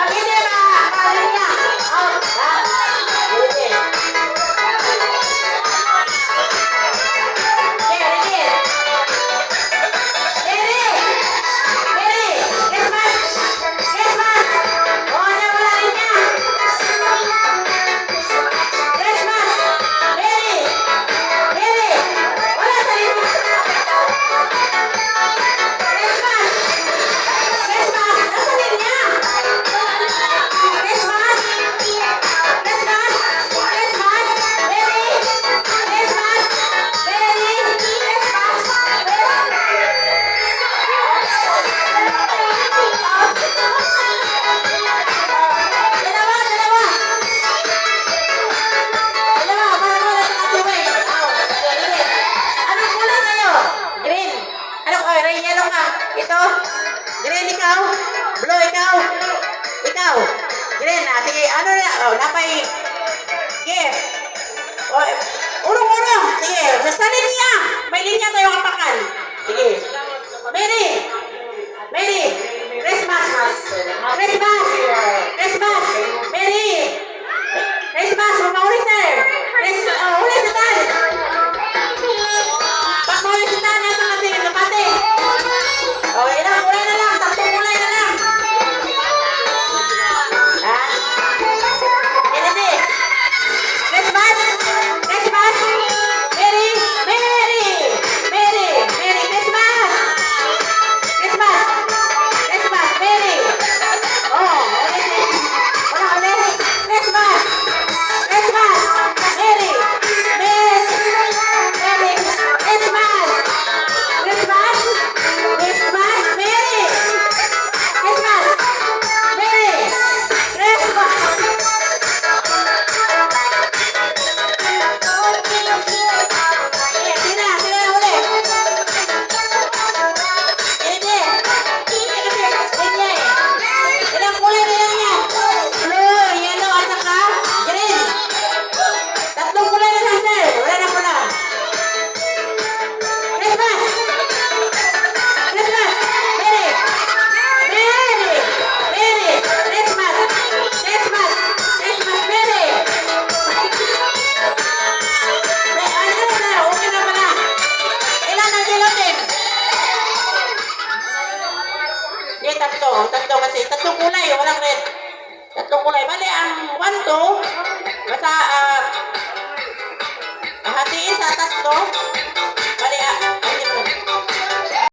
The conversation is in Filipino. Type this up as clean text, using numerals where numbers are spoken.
Pag hindi makakalin niya, out. Ha? Sige. Sige, sige. Mary! Mary! Christmas! Christmas! Oh, nawala rin niya. Christmas! Mary! Mary! Wala sa linya. Christmas! Christmas! Nasa linya. Christmas! Christmas! Christmas! Mary! Christmas! Mary! Christmas! Dalawa, dalawa. Dalawa, para wala sa katiway. Sige. Anong kulay kayo? Green. Ray, yellow ka. Ito. Green ikaw. Blue ikaw. Ikaw. Green. Sige, ano na? Napay. Sige. Urong-urong. Sige, nasa linya. May linya tayo kapakan. Sige. Mary. Mary. Christmas. Christmas. Christmas. Mary. Christmas. Mamaulit na. Ulit sa tan. Pag maulit sa tan, yan sa kasi napate. Ilang kulay na lang. Tatlong kulay na lang. Ha? Hindi. Christmas. Christmas. Mary. Mary. Mary. Mary. Christmas. Christmas. Christmas. Mary. Ulit. Wala ulit. Christmas. Christmas. Mary. Mary. Mary. Christmas. Christmas. Christmas. Mary. Christmas. Mary. Christmas. Sila ulit. Hindi. Hindi. Ilang kulay na yan yan? Blue, yellow, at saka green. Tatlong kulay na lang, sir. Wala na pula. Christmas. Christmas. Mary. Mary. Mary. Christmas. Christmas. Christmas. Mary. Ano na? Okay na pala. Ilan ang dilotin? Hindi, tatlo. Tatlo kasi. Tatlong kulay. Walang red. Tatlong kulay. Bali, ang 1, 2, basta hatiin sa tatlo.